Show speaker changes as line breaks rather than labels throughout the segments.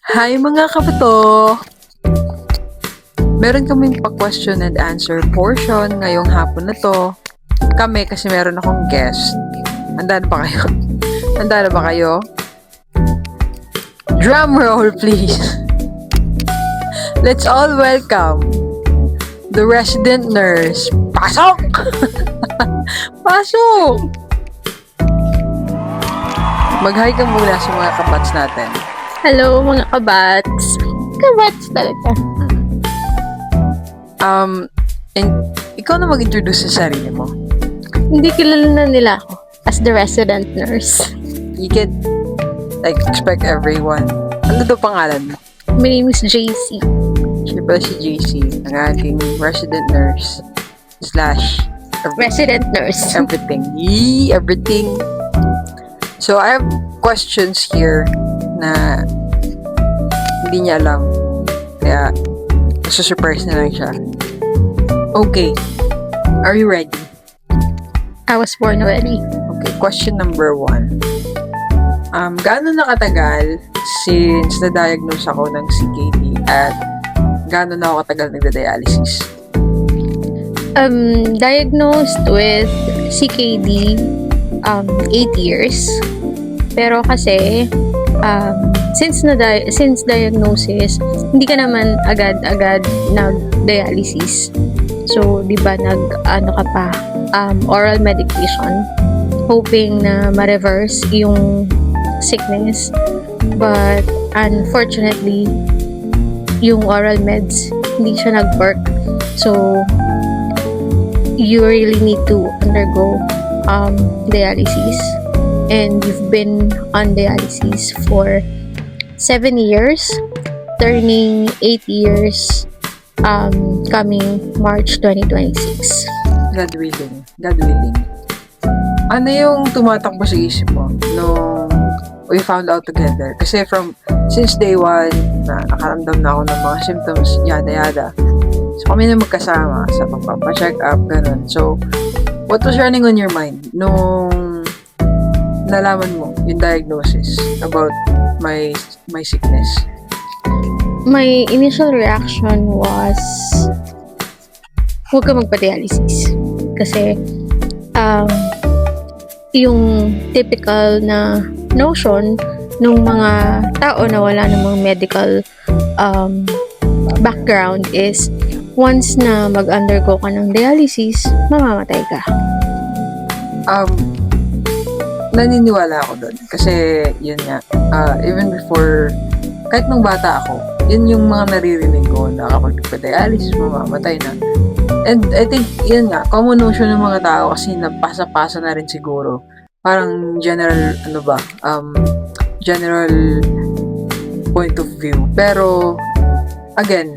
Hi mga kabato! Meron kaming pa-question and answer portion ngayong hapon na to. Kami kasi meron akong guest. Handa na ba kayo? Handa na ba kayo? Drum roll please! Let's all welcome the resident nurse. Pasok! Pasok! Mag-hi ka muna sa mga kabats natin.
Hello mga kabats. Kabats talaga.
And ikaw na mag-introduce sa sarili mo.
Hindi kilala na nila ako as the resident nurse.
You can expect everyone. Ano daw pangalan mo?
My name is JC.
Siya pala si JC, ang aking resident nurse /
Resident nurse.
everything. Everything. So, I have questions here na hindi niya alam. Kaya, nasusurprise na lang siya. Okay. Are you ready?
I was born already.
Okay, question number 1. Gaano na katagal since na-diagnose ako ng CKD at gaano na ako katagal nagda-dialysis?
Diagnosed with CKD 8 years. Pero kasi since diagnosis, hindi ka naman agad-agad nag-dialysis. So, di ba oral medication hoping na ma-reverse yung sickness. But unfortunately, yung oral meds hindi siya nag-work. So, you really need to undergo dialysis. And you've been on dialysis for 7 years, turning 8 years coming March 2026.
God willing. God willing. Ano yung tumatakbo sa isip mo nung we found out together? Kasi since day 1 na nakaramdam na ako ng mga symptoms, yada-yada. So, kami na magkasama sa pagpapacheck up, ganun. So, what was running on your mind nung nalaman mo yung diagnosis about my sickness?
My initial reaction was, huwag ka magpa-dialysis. Kasi, yung typical na notion nung mga tao na wala namang medical background is, once na mag-undergo ka ng dialysis, mamamatay ka.
Naniniwala ako doon. Kasi, yun nga, even before, kahit nung bata ako, yun yung mga naririnig ko na kapag nagpa-dialysis, mamamatay na. And I think, yun nga, common notion ng mga tao kasi napasa-pasa na rin siguro. Parang general, general point of view. Pero, again,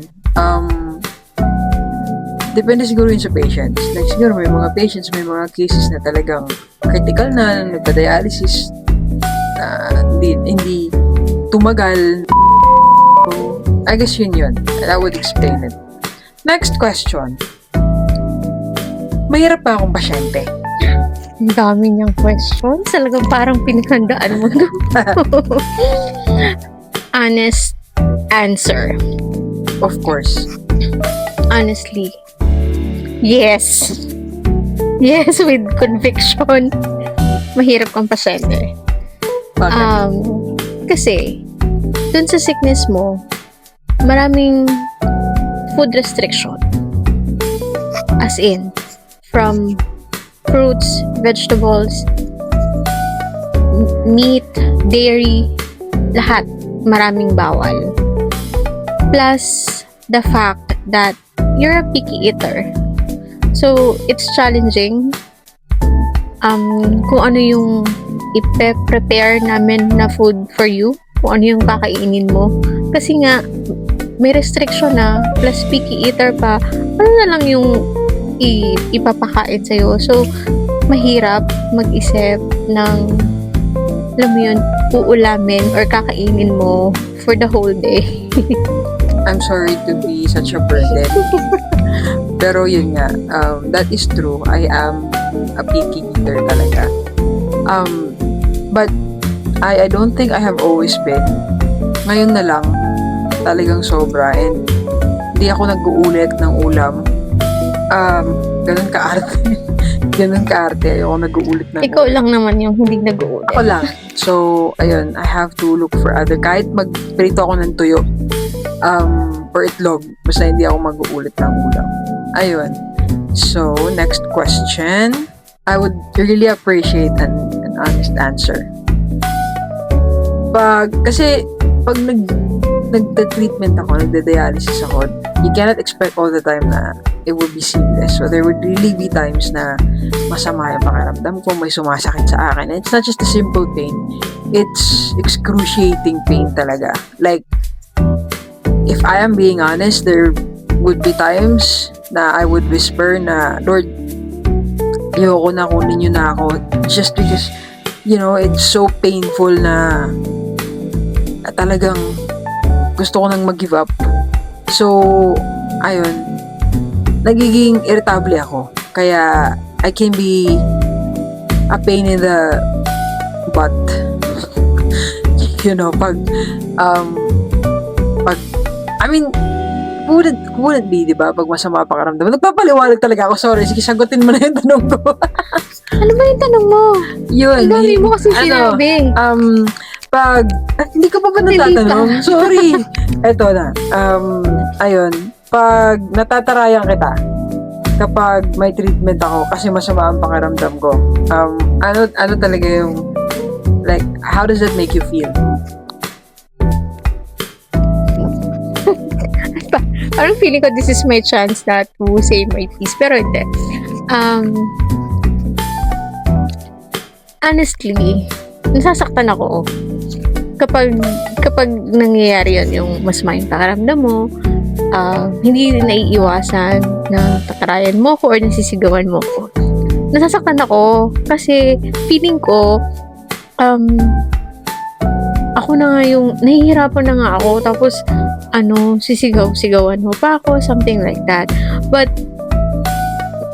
depende siguro yun sa patients. Like, siguro may mga patients, may mga cases na talagang critical na, nagpa-dialysis, na hindi tumagal. So, I guess yun. That would explain it. Next question. Mahirap pa akong pasyente.
Ang dami niyang questions. Talagang parang pinaghandaan mo. Honest answer.
Of course.
Honestly, yes. Yes, with conviction. Mahirap kang pasyente.
Bakit?
Kasi, dun sa sickness mo, maraming food restriction. As in, from fruits, vegetables, meat, dairy, lahat, maraming bawal. Plus, the fact that you're a picky eater. So, it's challenging kung ano yung ipe-prepare namin na food for you, kung ano yung kakainin mo. Kasi nga, may restriction na, plus picky eater pa, ano na lang yung ipapakain sa'yo. So, mahirap mag-isip ng, alam mo yun, uulamin or kakainin mo for the whole day.
I'm sorry to be such a burden. Pero yun nga, that is true. I am a picky eater talaga. But I don't think I have always been. ngayon na lang, talagang sobra, and hindi ako nag-uulit ng ulam. Ganun kaarte. Ganun kaarte. Ayoko nag-uulit ng
Ikaw lang naman yung hindi nag-uulit.
Ako lang. So, ayun, I have to look for other. Kahit magprito ako ng tuyo, or itlog, basta hindi ako mag-uulit ng ulam. Ayun. So, next question. I would really appreciate an honest answer. Kasi, pag nagda-treatment ako, nagda-dialysis ako, you cannot expect all the time na it would be seamless. So, there would really be times na masama yung pakiramdam ko, may sumasakit sa akin. And it's not just a simple pain. It's excruciating pain talaga. Like, if I am being honest, there would be times na I would whisper na, Lord, ayoko na, kunin niyo na ako. Just because, it's so painful na talagang gusto ko nang mag-give up. So, ayun, nagiging irritable ako. Kaya, I can be a pain in the butt. Wouldn't be, di ba? Pag masama pakiramdam. Nagpapaliwanag talaga ako. Sorry, sige, sagutin mo na yung tanong ko.
Ano ba yung tanong mo?
Yun.
Ang dami mo kasi sinabi.
Hindi ko pa ba natatanong? Sorry. Eto na. Ayun. Pag natatarayan kita, kapag may treatment ako, kasi masama ang pakiramdam ko, ano talaga yung, like, how does that make you feel?
Parang feeling ko this is my chance na to say my piece. Pero hindi. Honestly, nasasaktan ako kapag nangyayari yun, yung masama yung pakiramdam mo, hindi naiiwasan na tatarayan mo ko or nasisigawan mo ko. Nasasaktan ako kasi feeling ko ako na nga yung nahihirapan na nga ako, tapos sisigaw-sigawan mo pa ako, something like that. But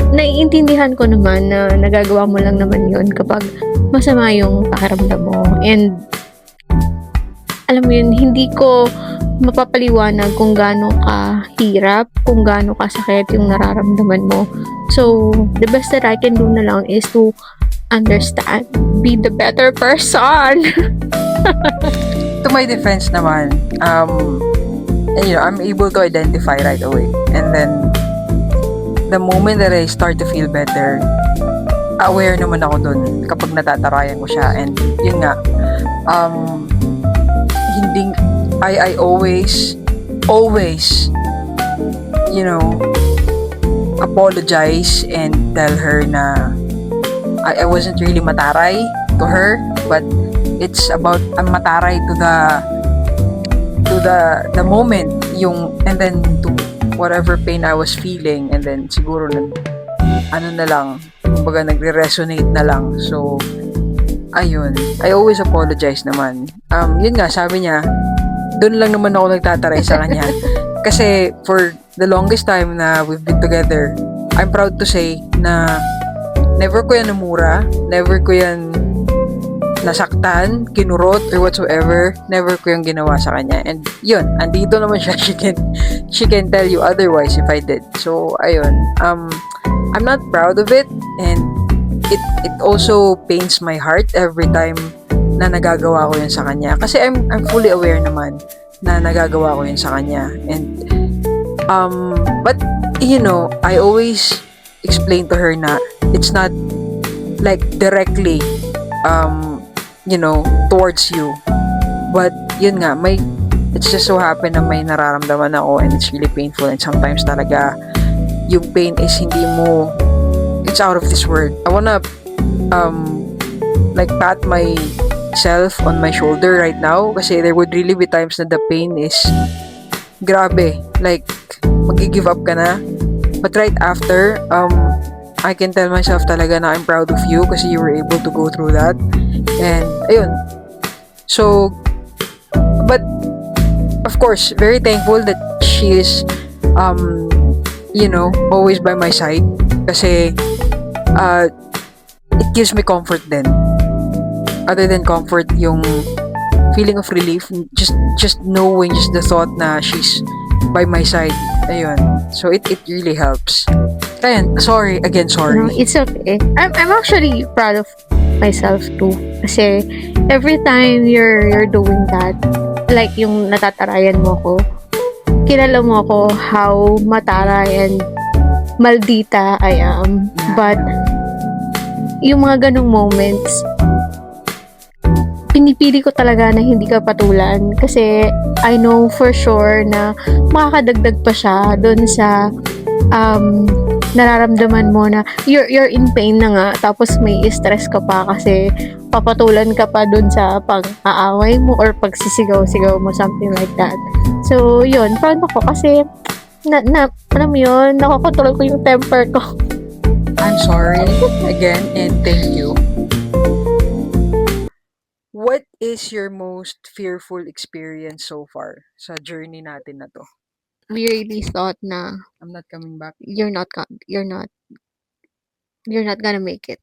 naiintindihan ko naman na nagagawa mo lang naman yun kapag masama yung pakiramdam mo. And alam mo yun, hindi ko mapapaliwanag kung gaano kahirap, kung gaano kasakit yung nararamdaman mo. So, the best that I can do na lang is to understand, be the better person.
To my defense naman, I'm able to identify right away. And then, the moment that I start to feel better, aware naman ako dun kapag natatarayan ko siya. And yun nga, I always, apologize and tell her na I wasn't really mataray to her, but it's about mataray to the moment, and then to whatever pain I was feeling, and then siguro kumbaga nagre-resonate na lang. So, ayun, I always apologize naman. Yun nga, sabi niya, doon lang naman ako nagtataray sa kanya. Kasi for the longest time na we've been together, I'm proud to say na never ko yan namura, never ko yan nasaktan, kinurot, or whatsoever. Never ko yung ginawa sa kanya. And yun, andito naman siya. She can tell you otherwise if I did. So, ayun. I'm not proud of it, and it also pains my heart every time na nagagawa ko yun sa kanya. Kasi I'm fully aware naman na nagagawa ko yun sa kanya. And but I always explain to her na it's not like directly towards you. But yun nga, it's just so happen na may nararamdaman ako, and it's really painful, and sometimes talaga yung pain is it's out of this world. I wanna pat myself on my shoulder right now, kasi there would really be times na the pain is grabe, like mag-give up ka na, but right after I can tell myself talaga na I'm proud of you kasi you were able to go through that. And ayun, so but of course very thankful that she is always by my side, kasi it gives me comfort din. Other than comfort, yung feeling of relief, just knowing, just the thought na she's by my side. Ayun. So it really helps. Ayan, sorry. Again, sorry.
No, it's okay. I'm actually proud of myself too. Kasi every time you're doing that, like yung natatarayan mo ko, kilala mo ako how mataray and maldita I am. But yung mga ganong moments, pinipili ko talaga na hindi ka patulan kasi I know for sure na makakadagdag pa siya doon sa nararamdaman mo na you're in pain na nga tapos may stress ka pa kasi papatulan ka pa doon sa pag-aaway mo or pagsisigaw-sigaw mo, something like that. So, yun, proud ako kasi alam mo yun, nakokontrol ko yung temper ko.
I'm sorry again and thank you. What is your most fearful experience so far sa journey natin na to?
We really thought na
I'm not coming back.
you're not gonna make it.